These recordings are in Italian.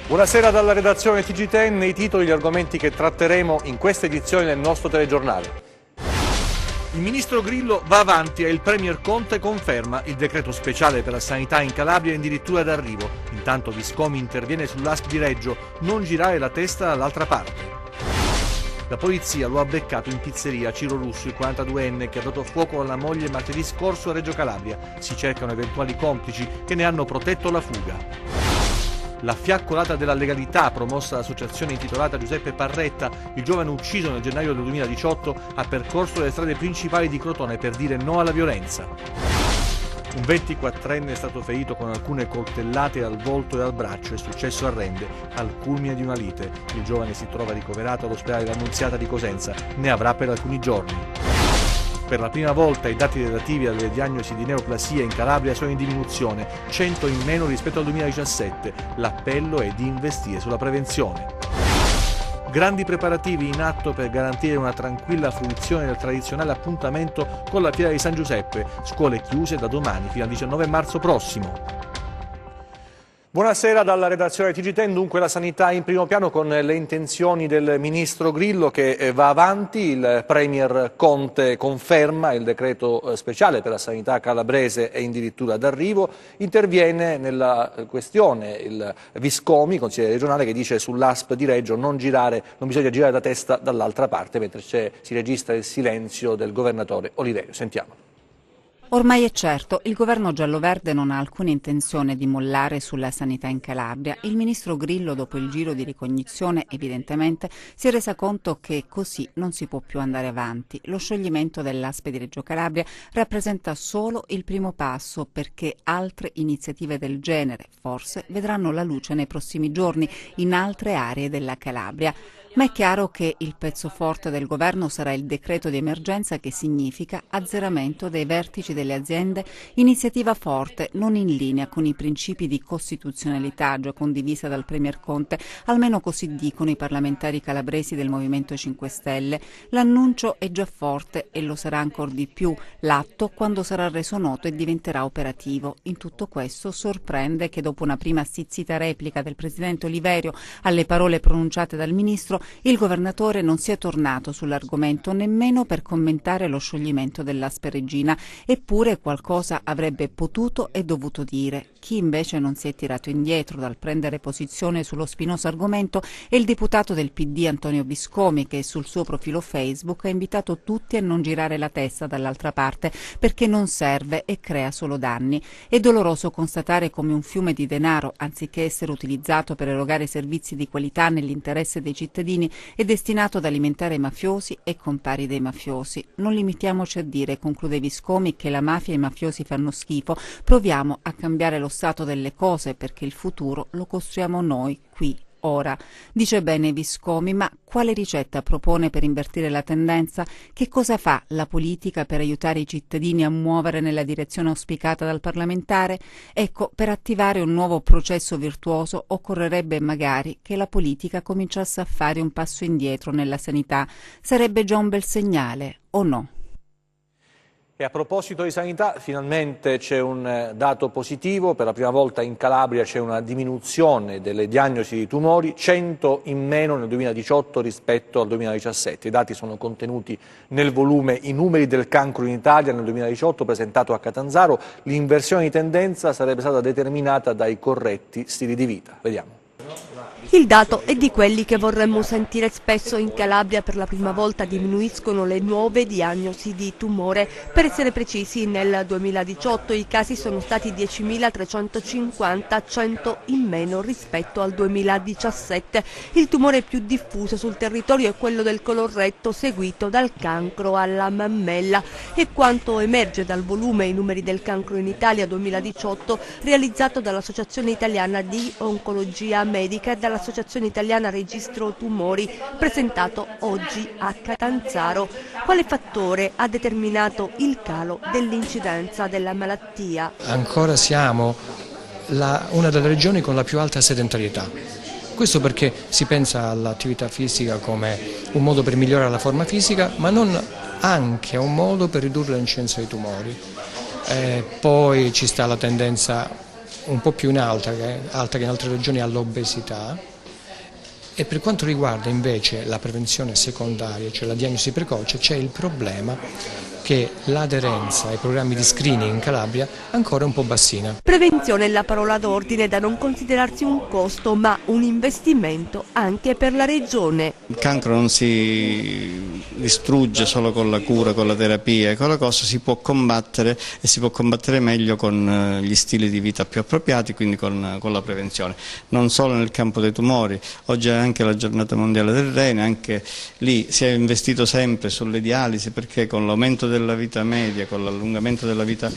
Buonasera dalla redazione TG10, i titoli e gli argomenti che tratteremo in questa edizione del nostro telegiornale. Il ministro Grillo va avanti e il premier Conte conferma il decreto speciale per la sanità in Calabria è addirittura d'arrivo. Intanto Viscomi interviene sull'ASP di Reggio, non girare la testa dall'altra parte. La polizia lo ha beccato in pizzeria Ciro Russo, il 42enne, che ha dato fuoco alla moglie martedì scorso a Reggio Calabria. Si cercano eventuali complici che ne hanno protetto la fuga. La fiaccolata della legalità promossa dall'associazione intitolata Giuseppe Parretta, il giovane ucciso nel gennaio del 2018, ha percorso le strade principali di Crotone per dire no alla violenza. Un 24enne è stato ferito con alcune coltellate al volto e al braccio, è successo a Rende, al culmine di una lite. Il giovane si trova ricoverato all'ospedale dell'Annunziata di Cosenza, ne avrà per alcuni giorni. Per la prima volta i dati relativi alle diagnosi di neoplasia in Calabria sono in diminuzione, 100 in meno rispetto al 2017. L'appello è di investire sulla prevenzione. Grandi preparativi in atto per garantire una tranquilla fruizione del tradizionale appuntamento con la Fiera di San Giuseppe, scuole chiuse da domani fino al 19 marzo prossimo. Buonasera dalla redazione TG10, dunque la sanità in primo piano con le intenzioni del ministro Grillo che va avanti, il premier Conte conferma il decreto speciale per la sanità calabrese è addirittura d'arrivo, interviene nella questione il Viscomi, consigliere regionale, che dice sull'ASP di Reggio non bisogna girare la testa dall'altra parte, mentre si registra il silenzio del governatore Oliverio. Sentiamo. Ormai è certo, il governo giallo-verde non ha alcuna intenzione di mollare sulla sanità in Calabria. Il ministro Grillo, dopo il giro di ricognizione, evidentemente si è resa conto che così non si può più andare avanti. Lo scioglimento dell'ASP di Reggio Calabria rappresenta solo il primo passo, perché altre iniziative del genere forse vedranno la luce nei prossimi giorni in altre aree della Calabria. Ma è chiaro che il pezzo forte del governo sarà il decreto di emergenza, che significa azzeramento dei vertici delle aziende, iniziativa forte, non in linea con i principi di costituzionalità già condivisa dal premier Conte, almeno così dicono i parlamentari calabresi del Movimento 5 Stelle. L'annuncio è già forte e lo sarà ancor di più l'atto quando sarà reso noto e diventerà operativo. In tutto questo sorprende che dopo una prima stizzita replica del presidente Oliverio alle parole pronunciate dal ministro, il governatore non sia tornato sull'argomento nemmeno per commentare lo scioglimento dell'ASP Reggina, eppure qualcosa avrebbe potuto e dovuto dire. Chi invece non si è tirato indietro dal prendere posizione sullo spinoso argomento è il deputato del PD Antonio Viscomi, che sul suo profilo Facebook ha invitato tutti a non girare la testa dall'altra parte perché non serve e crea solo danni. È doloroso constatare come un fiume di denaro, anziché essere utilizzato per erogare servizi di qualità nell'interesse dei cittadini, è destinato ad alimentare i mafiosi e compari dei mafiosi. Non limitiamoci a dire, conclude Viscomi, che la mafia e i mafiosi fanno schifo. Proviamo a cambiare lo stato delle cose, perché il futuro lo costruiamo noi qui. Ora, dice bene Viscomi, ma quale ricetta propone per invertire la tendenza? Che cosa fa la politica per aiutare i cittadini a muovere nella direzione auspicata dal parlamentare? Ecco, per attivare un nuovo processo virtuoso occorrerebbe magari che la politica cominciasse a fare un passo indietro nella sanità. Sarebbe già un bel segnale, o no? E a proposito di sanità, finalmente c'è un dato positivo, per la prima volta in Calabria c'è una diminuzione delle diagnosi di tumori, 100 in meno nel 2018 rispetto al 2017. I dati sono contenuti nel volume I numeri del cancro in Italia nel 2018 presentato a Catanzaro. L'inversione di tendenza sarebbe stata determinata dai corretti stili di vita. Vediamo. Il dato è di quelli che vorremmo sentire spesso. In Calabria per la prima volta diminuiscono le nuove diagnosi di tumore. Per essere precisi, nel 2018 i casi sono stati 10.350, 100 in meno rispetto al 2017. Il tumore più diffuso sul territorio è quello del colon-retto, seguito dal cancro alla mammella. E quanto emerge dal volume I numeri del cancro in Italia 2018, realizzato dall'Associazione Italiana di Oncologia Medica e dall'Associazione Italiana Registro Tumori, presentato oggi a Catanzaro. Quale fattore ha determinato il calo dell'incidenza della malattia? Ancora siamo una delle regioni con la più alta sedentarietà. Questo perché si pensa all'attività fisica come un modo per migliorare la forma fisica, ma non anche un modo per ridurre l'incidenza dei tumori. Poi ci sta la tendenza un po' più alta che in altre regioni all'obesità. E per quanto riguarda invece la prevenzione secondaria, cioè la diagnosi precoce, c'è il problema che l'aderenza ai programmi di screening in Calabria ancora è un po' bassina. Prevenzione è la parola d'ordine, da non considerarsi un costo ma un investimento anche per la regione. Il cancro non si distrugge solo con la cura, con la terapia, con la cosa si può combattere e si può combattere meglio con gli stili di vita più appropriati, quindi con la prevenzione. Non solo nel campo dei tumori, oggi è anche la giornata mondiale del rene, anche lì si è investito sempre sulle dialisi, perché con l'aumento della vita media, con l'allungamento della vita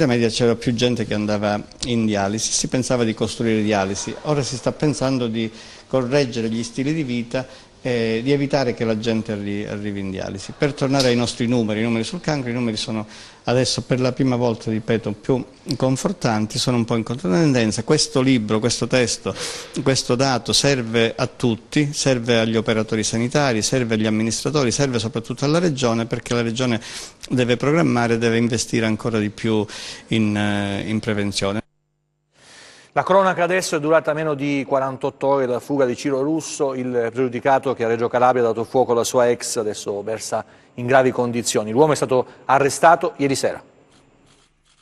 media c'era più gente che andava in dialisi, si pensava di costruire dialisi, ora si sta pensando di correggere gli stili di vita e di evitare che la gente arrivi in dialisi. Per tornare ai nostri numeri, i numeri sul cancro, i numeri sono adesso per la prima volta, ripeto, più confortanti, sono un po' in controtendenza. Questo libro, questo testo, questo dato serve a tutti, serve agli operatori sanitari, serve agli amministratori, serve soprattutto alla Regione, perché la Regione deve programmare, deve investire ancora di più in prevenzione. La cronaca adesso è durata meno di 48 ore dalla fuga di Ciro Russo, il pregiudicato che a Reggio Calabria ha dato fuoco alla sua ex, adesso versa in gravi condizioni. L'uomo è stato arrestato ieri sera.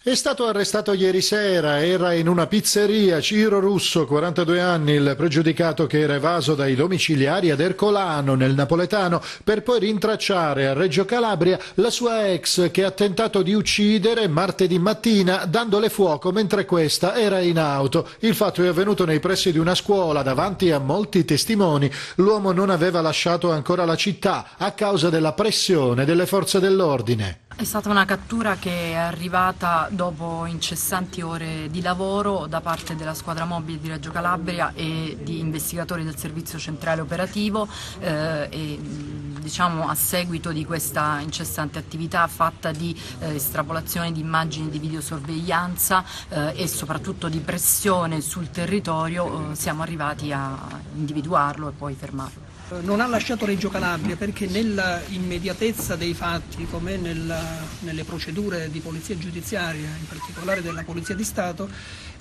È stato arrestato ieri sera, era in una pizzeria. Ciro Russo, 42 anni, il pregiudicato che era evaso dai domiciliari ad Ercolano, nel napoletano, per poi rintracciare a Reggio Calabria la sua ex che ha tentato di uccidere martedì mattina dandole fuoco mentre questa era in auto. Il fatto è avvenuto nei pressi di una scuola, davanti a molti testimoni. L'uomo non aveva lasciato ancora la città a causa della pressione delle forze dell'ordine. È stata una cattura che è arrivata dopo incessanti ore di lavoro da parte della squadra mobile di Reggio Calabria e di investigatori del servizio centrale operativo e diciamo a seguito di questa incessante attività fatta di estrapolazione di immagini di videosorveglianza e soprattutto di pressione sul territorio siamo arrivati a individuarlo e poi fermarlo. Non ha lasciato Reggio Calabria perché nella immediatezza dei fatti, come nelle procedure di polizia giudiziaria, in particolare della Polizia di Stato,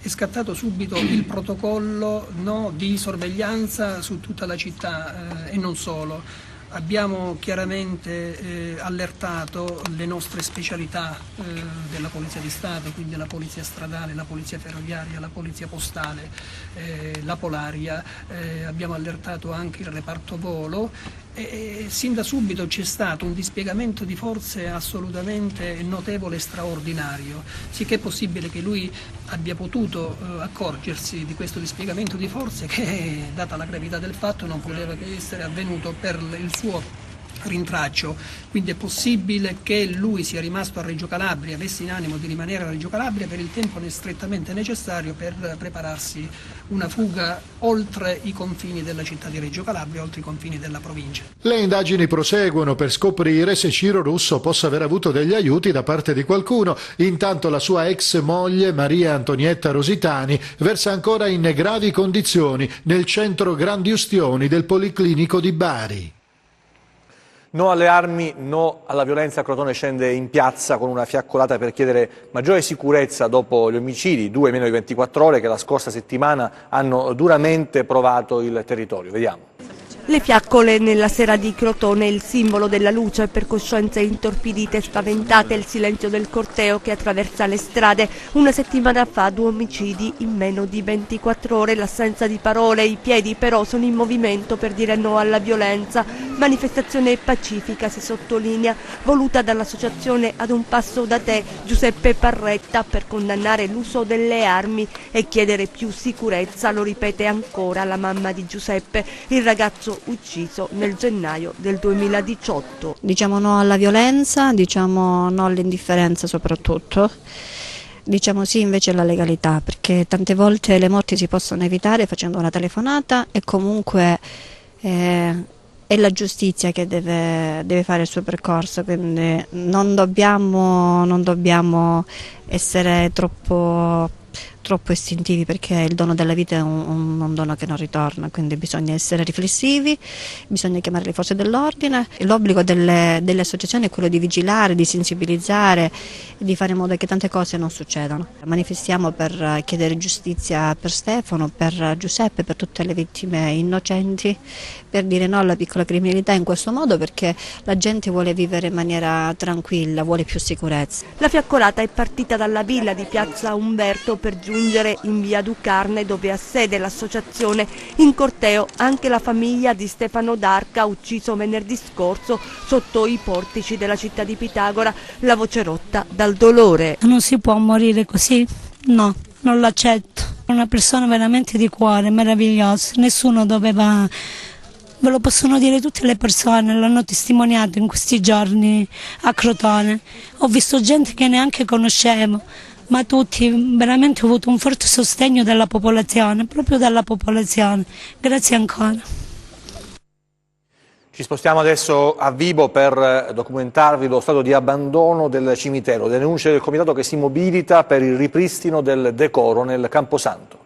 è scattato subito il protocollo di sorveglianza su tutta la città e non solo. Abbiamo chiaramente allertato le nostre specialità della Polizia di Stato, quindi la Polizia Stradale, la Polizia Ferroviaria, la Polizia Postale, la Polaria, abbiamo allertato anche il reparto volo e sin da subito c'è stato un dispiegamento di forze assolutamente notevole e straordinario, sicché è possibile che lui abbia potuto accorgersi di questo dispiegamento di forze che, data la gravità del fatto, non poteva che essere avvenuto per il suo rintraccio. Quindi è possibile che lui sia rimasto a Reggio Calabria, avesse in animo di rimanere a Reggio Calabria per il tempo strettamente necessario per prepararsi una fuga oltre i confini della città di Reggio Calabria, oltre i confini della provincia. Le indagini proseguono per scoprire se Ciro Russo possa aver avuto degli aiuti da parte di qualcuno. Intanto la sua ex moglie Maria Antonietta Rositani versa ancora in gravi condizioni nel centro Grandi Ustioni del Policlinico di Bari. No alle armi, no alla violenza. Crotone scende in piazza con una fiaccolata per chiedere maggiore sicurezza dopo gli omicidi, 2 in meno di 24 ore, che la scorsa settimana hanno duramente provato il territorio. Vediamo. Le fiaccole nella sera di Crotone, il simbolo della luce per coscienze intorpidite e spaventate, il silenzio del corteo che attraversa le strade. Una settimana fa 2 omicidi in meno di 24 ore, l'assenza di parole, i piedi però sono in movimento per dire no alla violenza. Manifestazione pacifica, si sottolinea, voluta dall'associazione Ad un passo da te Giuseppe Parretta, per condannare l'uso delle armi e chiedere più sicurezza, lo ripete ancora la mamma di Giuseppe, il ragazzo ucciso nel gennaio del 2018. Diciamo no alla violenza, diciamo no all'indifferenza soprattutto, diciamo sì invece alla legalità, perché tante volte le morti si possono evitare facendo una telefonata e comunque è la giustizia che deve fare il suo percorso, quindi non dobbiamo essere troppo purtroppo istintivi, perché il dono della vita è un dono che non ritorna, quindi bisogna essere riflessivi, bisogna chiamare le forze dell'ordine. L'obbligo delle associazioni è quello di vigilare, di sensibilizzare, di fare in modo che tante cose non succedano. Manifestiamo per chiedere giustizia per Stefano, per Giuseppe, per tutte le vittime innocenti, per dire no alla piccola criminalità in questo modo, perché la gente vuole vivere in maniera tranquilla, vuole più sicurezza. La fiaccolata è partita dalla villa di Piazza Umberto per giungere in via Ducarne, dove ha sede l'associazione. In corteo anche la famiglia di Stefano D'Arca, ucciso venerdì scorso sotto i portici della città di Pitagora, la voce rotta dal dolore. Non si può morire così? No, non l'accetto. È una persona veramente di cuore, meravigliosa, nessuno doveva... Ve lo possono dire tutte le persone, l'hanno testimoniato in questi giorni a Crotone. Ho visto gente che neanche conoscevo, ma tutti, veramente ho avuto un forte sostegno dalla popolazione, proprio dalla popolazione. Grazie ancora. Ci spostiamo adesso a Vibo per documentarvi lo stato di abbandono del cimitero, le denunce del comitato che si mobilita per il ripristino del decoro nel Camposanto.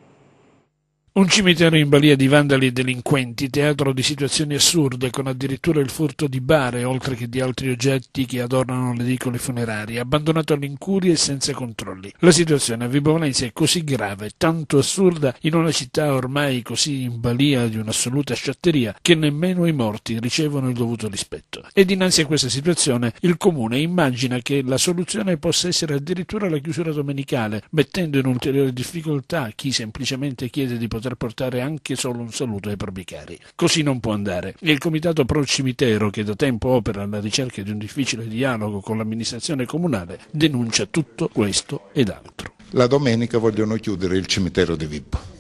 Un cimitero in balia di vandali e delinquenti, teatro di situazioni assurde, con addirittura il furto di bare, oltre che di altri oggetti che adornano le edicole funerarie, abbandonato all'incuria e senza controlli. La situazione a Vibo Valentia è così grave, tanto assurda, in una città ormai così in balia di un'assoluta sciatteria, che nemmeno i morti ricevono il dovuto rispetto. E dinanzi a questa situazione il Comune immagina che la soluzione possa essere addirittura la chiusura domenicale, mettendo in ulteriore difficoltà chi semplicemente chiede di poter portare anche solo un saluto ai propri cari. Così non può andare. Il Comitato Pro Cimitero, che da tempo opera alla ricerca di un difficile dialogo con l'amministrazione comunale, denuncia tutto questo ed altro. La domenica vogliono chiudere il cimitero di Vibo.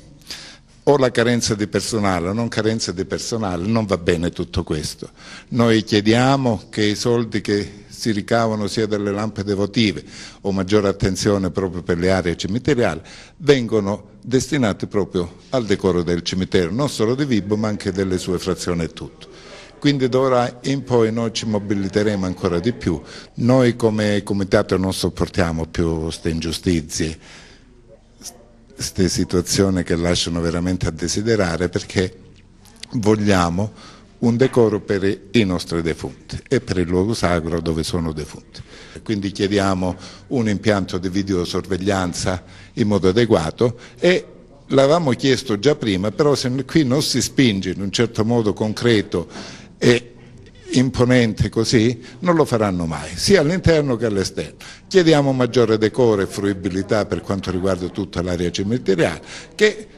O la carenza di personale o non carenza di personale, non va bene tutto questo. Noi chiediamo che i soldi che si ricavano sia dalle lampade votive o maggiore attenzione proprio per le aree cimiteriali vengono destinati proprio al decoro del cimitero, non solo di Vibo ma anche delle sue frazioni e tutto. Quindi d'ora in poi noi ci mobiliteremo ancora di più. Noi come comitato non sopportiamo più queste ingiustizie, queste situazioni che lasciano veramente a desiderare, perché vogliamo un decoro per i nostri defunti e per il luogo sacro dove sono defunti. Quindi chiediamo un impianto di videosorveglianza in modo adeguato e l'avevamo chiesto già prima, però se qui non si spinge in un certo modo concreto e imponente così, non lo faranno mai, sia all'interno che all'esterno. Chiediamo maggiore decoro e fruibilità per quanto riguarda tutta l'area cimiteriale, che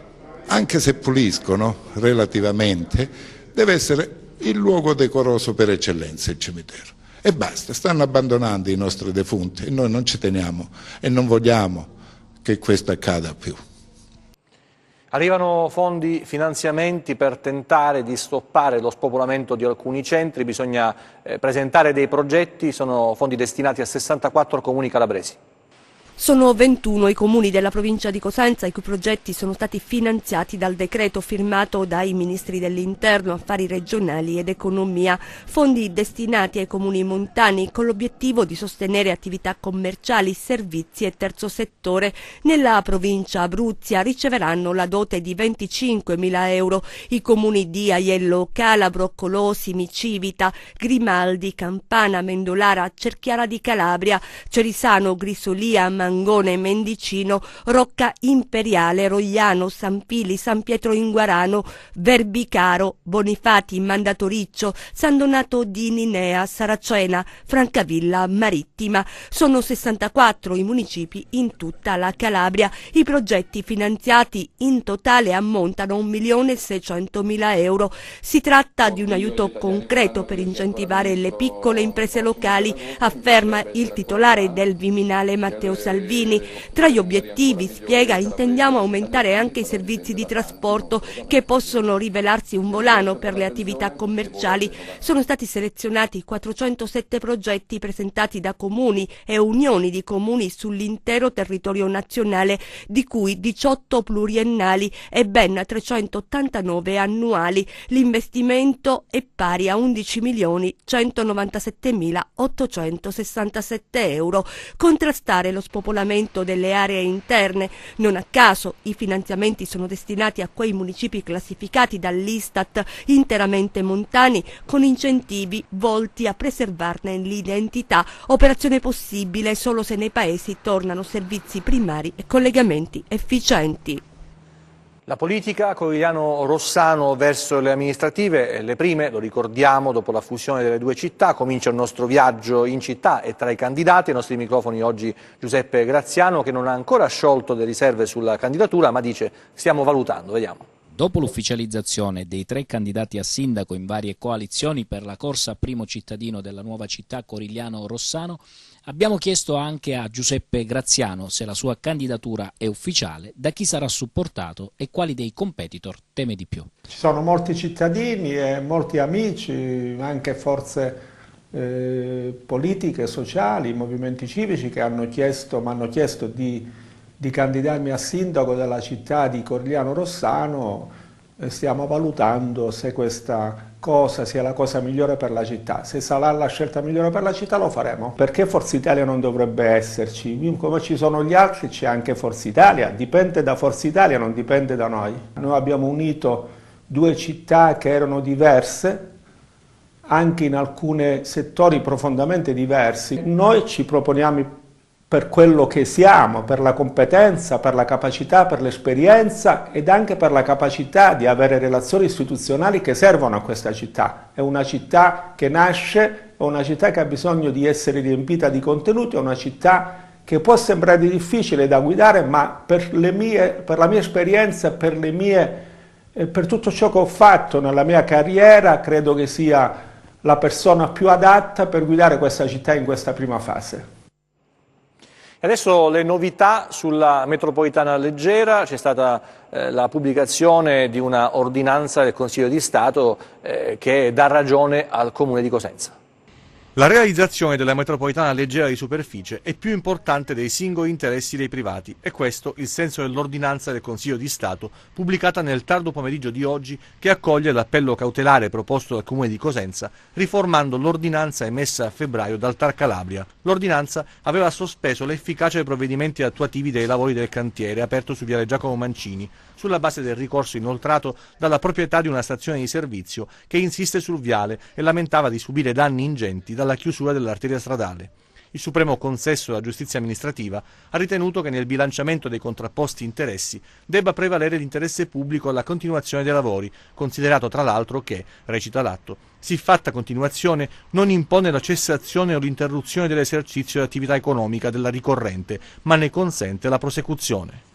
anche se puliscono relativamente, deve essere il luogo decoroso per eccellenza il cimitero. E basta, stanno abbandonando i nostri defunti e noi non ci teniamo e non vogliamo che questo accada più. Arrivano fondi, finanziamenti per tentare di stoppare lo spopolamento di alcuni centri, bisogna presentare dei progetti, sono fondi destinati a 64 comuni calabresi. Sono 21 i comuni della provincia di Cosenza i cui progetti sono stati finanziati dal decreto firmato dai ministri dell'Interno, Affari Regionali ed Economia, fondi destinati ai comuni montani con l'obiettivo di sostenere attività commerciali, servizi e terzo settore. Nella provincia Abruzia riceveranno la dote di 25.000 euro i comuni di Aiello Calabro, Colosimi, Civita, Grimaldi, Campana, Mendolara, Cerchiara di Calabria, Cerisano, Grisolia, Mangone, Mendicino, Rocca Imperiale, Rogliano, San Pili, San Pietro Inguarano, Verbicaro, Bonifati, Mandatoriccio, San Donato di Ninea, Saracena, Francavilla Marittima. Sono 64 i municipi in tutta la Calabria. I progetti finanziati in totale ammontano 1.600.000 euro. Si tratta di un aiuto concreto per incentivare le piccole imprese locali, afferma il titolare del Viminale Matteo Salvini. Tra gli obiettivi, spiega, intendiamo aumentare anche i servizi di trasporto che possono rivelarsi un volano per le attività commerciali. Sono stati selezionati 407 progetti presentati da comuni e unioni di comuni sull'intero territorio nazionale, di cui 18 pluriennali e ben 389 annuali. L'investimento è pari a 11.197.867 euro. Contrastare lo spopolamento spopolamento delle aree interne. Non a caso i finanziamenti sono destinati a quei municipi classificati dall'Istat interamente montani, con incentivi volti a preservarne l'identità, operazione possibile solo se nei paesi tornano servizi primari e collegamenti efficienti. La politica, Corigliano Rossano verso le amministrative, le prime, lo ricordiamo, dopo la fusione delle due città, comincia il nostro viaggio in città e tra i candidati, ai nostri microfoni oggi Giuseppe Graziano, che non ha ancora sciolto le riserve sulla candidatura, ma dice stiamo valutando, vediamo. Dopo l'ufficializzazione dei 3 candidati a sindaco in varie coalizioni per la corsa a primo cittadino della nuova città Corigliano Rossano, abbiamo chiesto anche a Giuseppe Graziano se la sua candidatura è ufficiale, da chi sarà supportato e quali dei competitor teme di più. Ci sono molti cittadini e molti amici, anche forze politiche, sociali, movimenti civici che mi hanno chiesto di candidarmi a sindaco della città di Corigliano Rossano. Stiamo valutando se questa cosa sia la cosa migliore per la città. Se sarà la scelta migliore per la città lo faremo. Perché Forza Italia non dovrebbe esserci? Come ci sono gli altri c'è anche Forza Italia, dipende da Forza Italia, non dipende da noi. Noi abbiamo unito 2 città che erano diverse, anche in alcuni settori profondamente diversi. Noi ci proponiamo per quello che siamo, per la competenza, per la capacità, per l'esperienza ed anche per la capacità di avere relazioni istituzionali che servono a questa città. È una città che nasce, è una città che ha bisogno di essere riempita di contenuti, è una città che può sembrare difficile da guidare, ma per la mia esperienza, per tutto ciò che ho fatto nella mia carriera, credo che sia la persona più adatta per guidare questa città in questa prima fase. Adesso le novità sulla metropolitana leggera. C'è stata la pubblicazione di una ordinanza del Consiglio di Stato che dà ragione al Comune di Cosenza. La realizzazione della metropolitana leggera di superficie è più importante dei singoli interessi dei privati. È questo il senso dell'ordinanza del Consiglio di Stato pubblicata nel tardo pomeriggio di oggi, che accoglie l'appello cautelare proposto dal Comune di Cosenza, riformando l'ordinanza emessa a febbraio dal TAR Calabria. L'ordinanza aveva sospeso l'efficacia dei provvedimenti attuativi dei lavori del cantiere aperto su viale Giacomo Mancini, sulla base del ricorso inoltrato dalla proprietà di una stazione di servizio che insiste sul viale e lamentava di subire danni ingenti dalla chiusura dell'arteria stradale. Il Supremo Consesso della Giustizia Amministrativa ha ritenuto che nel bilanciamento dei contrapposti interessi debba prevalere l'interesse pubblico alla continuazione dei lavori, considerato tra l'altro che, recita l'atto, siffatta continuazione non impone la cessazione o l'interruzione dell'esercizio dell'attività economica della ricorrente, ma ne consente la prosecuzione.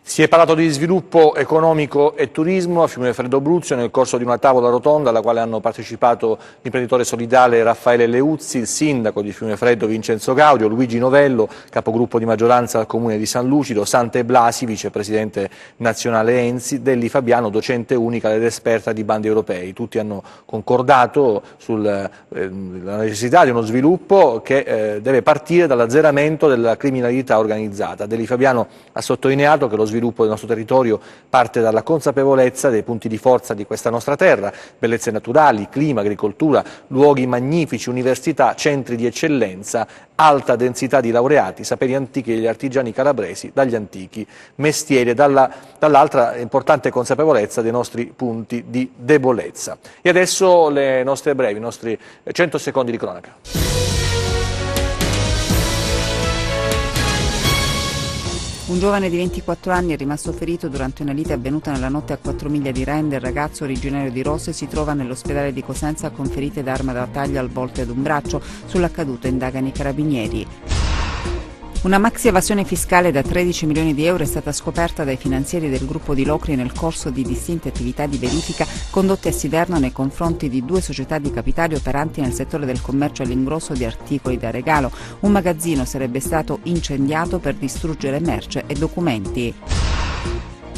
Si è parlato di sviluppo economico e turismo a Fiumefreddo Bruzio nel corso di una tavola rotonda alla quale hanno partecipato l'imprenditore solidale Raffaele Leuzzi, il sindaco di Fiumefreddo Vincenzo Gaudio, Luigi Novello, capogruppo di maggioranza al comune di San Lucido, Sante Blasi, vicepresidente nazionale Enzi, Delli Fabiano, docente unica ed esperta di bandi europei. Tutti hanno concordato sulla necessità di uno sviluppo che deve partire dall'azzeramento della criminalità organizzata. Delli Fabiano ha sottolineato che lo sviluppo del nostro territorio parte dalla consapevolezza dei punti di forza di questa nostra terra, bellezze naturali, clima, agricoltura, luoghi magnifici, università, centri di eccellenza, alta densità di laureati, saperi antichi degli artigiani calabresi, dagli antichi mestieri, dall'altra importante consapevolezza dei nostri punti di debolezza. E adesso le nostre brevi, i nostri 100 secondi di cronaca. Un giovane di 24 anni è rimasto ferito durante una lite avvenuta nella notte a 4 miglia di Rende. Il ragazzo, originario di Rose, si trova nell'ospedale di Cosenza con ferite d'arma da taglio al volto ed un braccio. Sull'accaduto indagano i carabinieri. Una maxi evasione fiscale da 13 milioni di euro è stata scoperta dai finanzieri del gruppo di Locri nel corso di distinte attività di verifica condotte a Siderno nei confronti di 2 società di capitali operanti nel settore del commercio all'ingrosso di articoli da regalo. Un magazzino sarebbe stato incendiato per distruggere merce e documenti.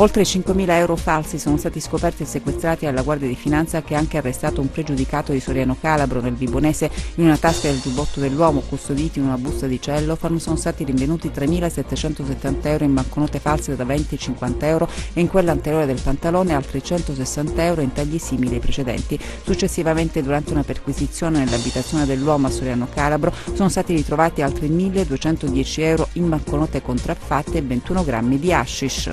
Oltre 5.000 euro falsi sono stati scoperti e sequestrati dalla Guardia di Finanza, che ha anche arrestato un pregiudicato di Soriano Calabro nel Vibonese. In una tasca del giubbotto dell'uomo, custoditi in una busta di cellophane, sono stati rinvenuti 3.770 euro in banconote false da 20 e 50 euro e in quella anteriore del pantalone altri 160 euro in tagli simili ai precedenti. Successivamente, durante una perquisizione nell'abitazione dell'uomo a Soriano Calabro, sono stati ritrovati altri 1.210 euro in banconote contraffatte e 21 grammi di hashish.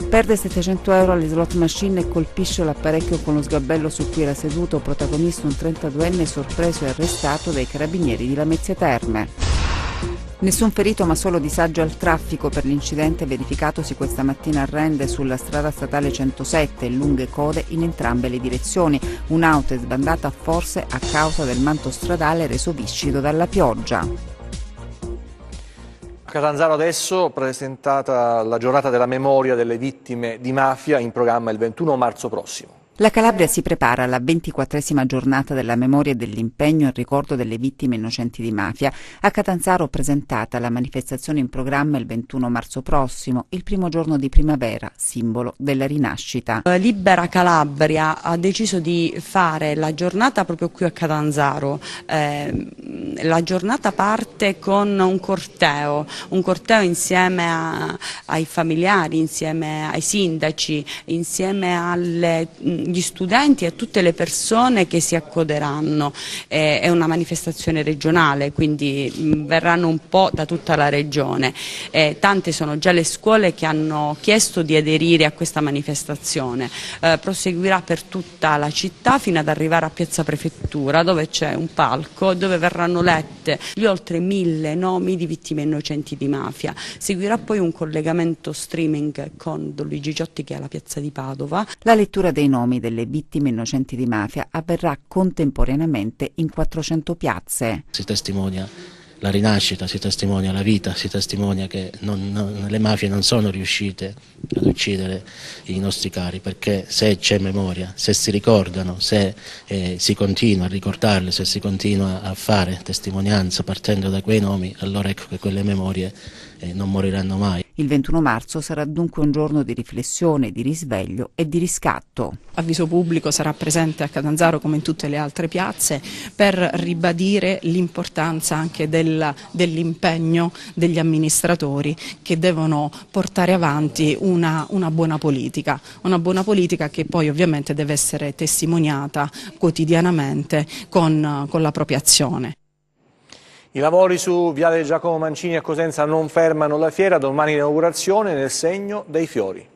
Perde 700 euro alle slot machine e colpisce l'apparecchio con lo sgabello su cui era seduto. Protagonista un 32enne sorpreso e arrestato dai carabinieri di Lamezia Terme. Nessun ferito ma solo disagio al traffico per l'incidente verificatosi questa mattina a Rende sulla strada statale 107, lunghe code in entrambe le direzioni. Un'auto è sbandata a forse a causa del manto stradale reso viscido dalla pioggia. A Catanzaro adesso presentata la giornata della memoria delle vittime di mafia, in programma il 21 marzo prossimo. La Calabria si prepara alla 24esima giornata della memoria e dell'impegno in ricordo delle vittime innocenti di mafia. A Catanzaro presentata la manifestazione in programma il 21 marzo prossimo, il primo giorno di primavera, simbolo della rinascita. Libera Calabria ha deciso di fare la giornata proprio qui a Catanzaro. La giornata parte con un corteo insieme ai familiari, insieme ai sindaci, insieme agli studenti e a tutte le persone che si accoderanno. È una manifestazione regionale, quindi verranno un po' da tutta la regione. Tante sono già le scuole che hanno chiesto di aderire a questa manifestazione. Proseguirà per tutta la città fino ad arrivare a Piazza Prefettura, dove c'è un palco dove verranno lette gli oltre 1000 nomi di vittime innocenti di mafia. Seguirà poi un collegamento streaming con Don Luigi Giotti, che è alla piazza di Padova. La lettura dei nomi delle vittime innocenti di mafia avverrà contemporaneamente in 400 piazze. Si testimonia la rinascita, si testimonia la vita, si testimonia che le mafie non sono riuscite ad uccidere i nostri cari, perché se c'è memoria, se si ricordano, se si continua a ricordarle, se si continua a fare testimonianza partendo da quei nomi, allora ecco che quelle memorie non moriranno mai. Il 21 marzo sarà dunque un giorno di riflessione, di risveglio e di riscatto. Avviso Pubblico sarà presente a Catanzaro come in tutte le altre piazze per ribadire l'importanza anche dell'impegno degli amministratori, che devono portare avanti una buona politica che poi ovviamente deve essere testimoniata quotidianamente con la propria azione. I lavori su Viale Giacomo Mancini a Cosenza non fermano la fiera, domani inaugurazione nel segno dei fiori.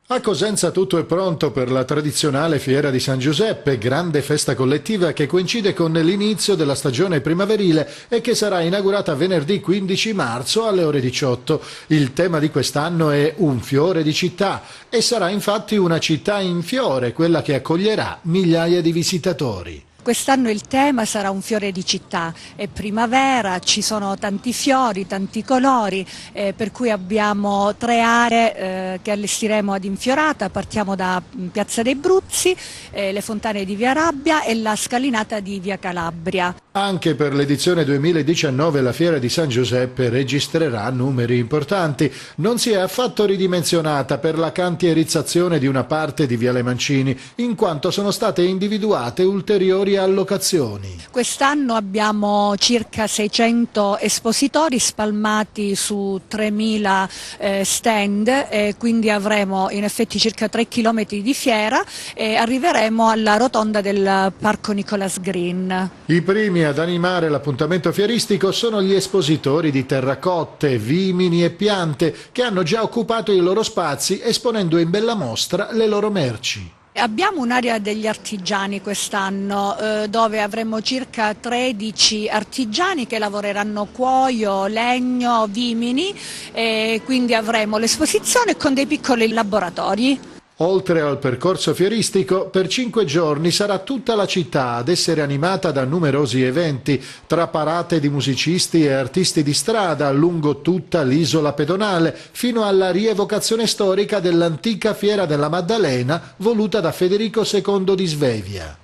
A Cosenza tutto è pronto per la tradizionale Fiera di San Giuseppe, grande festa collettiva che coincide con l'inizio della stagione primaverile e che sarà inaugurata venerdì 15 marzo alle ore 18. Il tema di quest'anno è Un fiore di città e sarà infatti una città in fiore, quella che accoglierà migliaia di visitatori. Quest'anno il tema sarà un fiore di città, è primavera, ci sono tanti fiori, tanti colori, per cui abbiamo 3 aree che allestiremo ad Infiorata. Partiamo da Piazza dei Bruzzi, le fontane di Via Rabbia e la scalinata di Via Calabria. Anche per l'edizione 2019 la Fiera di San Giuseppe registrerà numeri importanti. Non si è affatto ridimensionata per la cantierizzazione di una parte di Viale Mancini, in quanto sono state individuate ulteriori allocazioni. Quest'anno abbiamo circa 600 espositori spalmati su 3.000 stand, quindi avremo in effetti circa 3 km di fiera e arriveremo alla rotonda del Parco Nicolas Green. I primi ad animare l'appuntamento fieristico sono gli espositori di terracotte, vimini e piante che hanno già occupato i loro spazi esponendo in bella mostra le loro merci. Abbiamo un'area degli artigiani quest'anno dove avremo circa 13 artigiani che lavoreranno cuoio, legno, vimini e quindi avremo l'esposizione con dei piccoli laboratori. Oltre al percorso fieristico, per 5 giorni sarà tutta la città ad essere animata da numerosi eventi, tra parate di musicisti e artisti di strada lungo tutta l'isola pedonale, fino alla rievocazione storica dell'antica Fiera della Maddalena voluta da Federico II di Svevia.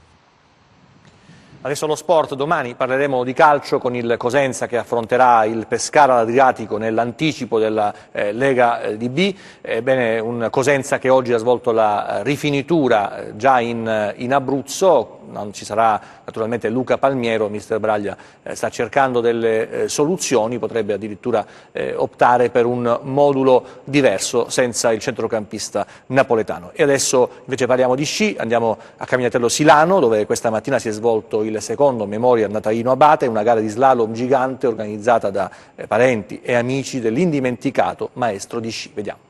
Adesso lo sport, domani parleremo di calcio con il Cosenza che affronterà il Pescara all'Adriatico nell'anticipo della Lega di B. Ebbene, un Cosenza che oggi ha svolto la rifinitura già in Abruzzo, non ci sarà naturalmente Luca Palmiero, mister Braglia sta cercando delle soluzioni, potrebbe addirittura optare per un modulo diverso senza il centrocampista napoletano. E adesso invece parliamo di sci, andiamo a Camignatello Silano dove questa mattina si è svolto il secondo Memoria Natalino Abate, una gara di slalom gigante organizzata da parenti e amici dell'indimenticato maestro di sci. Vediamo.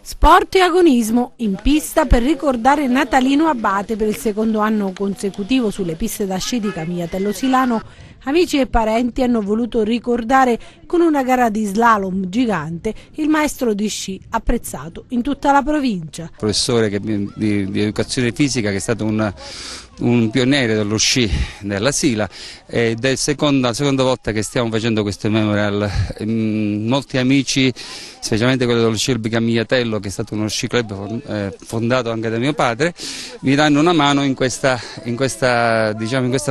Sport e agonismo in pista per ricordare Natalino Abate per il secondo anno consecutivo sulle piste da sci di Camignatello Silano. Amici e parenti hanno voluto ricordare con una gara di slalom gigante il maestro di sci apprezzato in tutta la provincia. Professore di educazione fisica che è stato un pioniere dello sci nella Sila ed è la seconda volta che stiamo facendo questo memorial. Molti amici, specialmente quello dello sci Camignatello, che è stato uno sci club fondato anche da mio padre, mi danno una mano in questa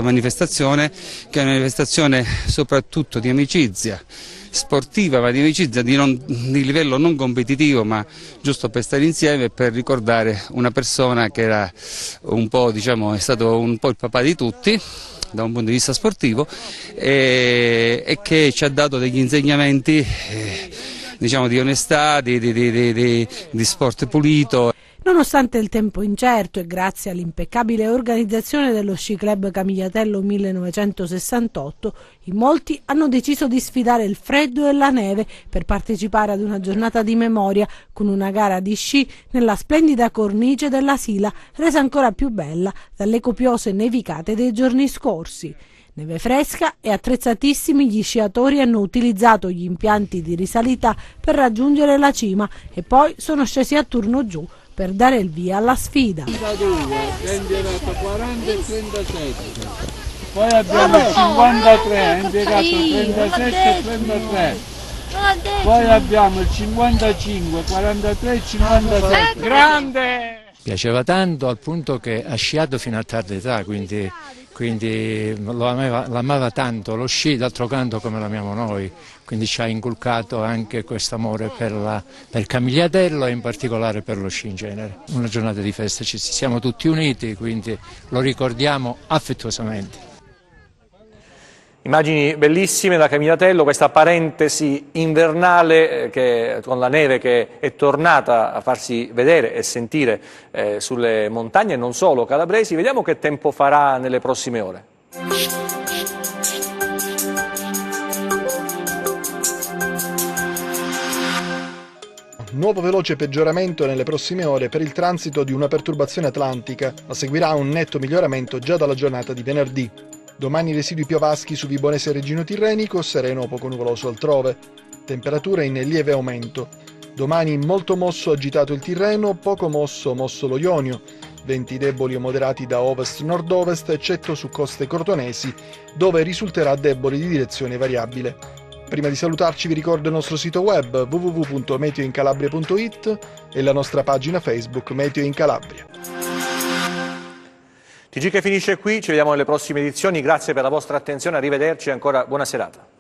manifestazione, che è una manifestazione soprattutto di amicizia sportiva, ma di amicizia di livello non competitivo, ma giusto per stare insieme e per ricordare una persona che era un po', è stato un po' il papà di tutti da un punto di vista sportivo e che ci ha dato degli insegnamenti di onestà, di sport pulito. Nonostante il tempo incerto e grazie all'impeccabile organizzazione dello Sci Club Camignatello 1968, in molti hanno deciso di sfidare il freddo e la neve per partecipare ad una giornata di memoria con una gara di sci nella splendida cornice della Sila, resa ancora più bella dalle copiose nevicate dei giorni scorsi. Neve fresca e attrezzatissimi, gli sciatori hanno utilizzato gli impianti di risalita per raggiungere la cima e poi sono scesi a turno giù per dare il via alla sfida. 32, 40 e 37. Poi abbiamo il 53, impiegato 37 e 33. Poi abbiamo il 55, 43 e 57. Grande! Piaceva tanto al punto che ha sciato fino a tarda età, quindi l'amava tanto lo sci, d'altro canto come l'amiamo noi, quindi ci ha inculcato anche questo amore per Camigliatello e in particolare per lo sci in genere. Una giornata di festa, ci siamo tutti uniti, quindi lo ricordiamo affettuosamente. Immagini bellissime da Camigliatello, questa parentesi invernale con la neve che è tornata a farsi vedere e sentire sulle montagne, non solo calabresi. Vediamo che tempo farà nelle prossime ore. Nuovo veloce peggioramento nelle prossime ore per il transito di una perturbazione atlantica, ma seguirà un netto miglioramento già dalla giornata di venerdì. Domani residui piovaschi su Vibonese e Reggino Tirrenico, sereno o poco nuvoloso altrove. Temperature in lieve aumento. Domani molto mosso agitato il Tirreno, poco mosso lo Ionio. Venti deboli o moderati da ovest-nord-ovest, eccetto su coste crotonesi, dove risulterà debole di direzione variabile. Prima di salutarci vi ricordo il nostro sito web www.meteoincalabria.it e la nostra pagina Facebook Meteo in Calabria. TG che finisce qui, ci vediamo nelle prossime edizioni, grazie per la vostra attenzione, arrivederci e ancora buona serata.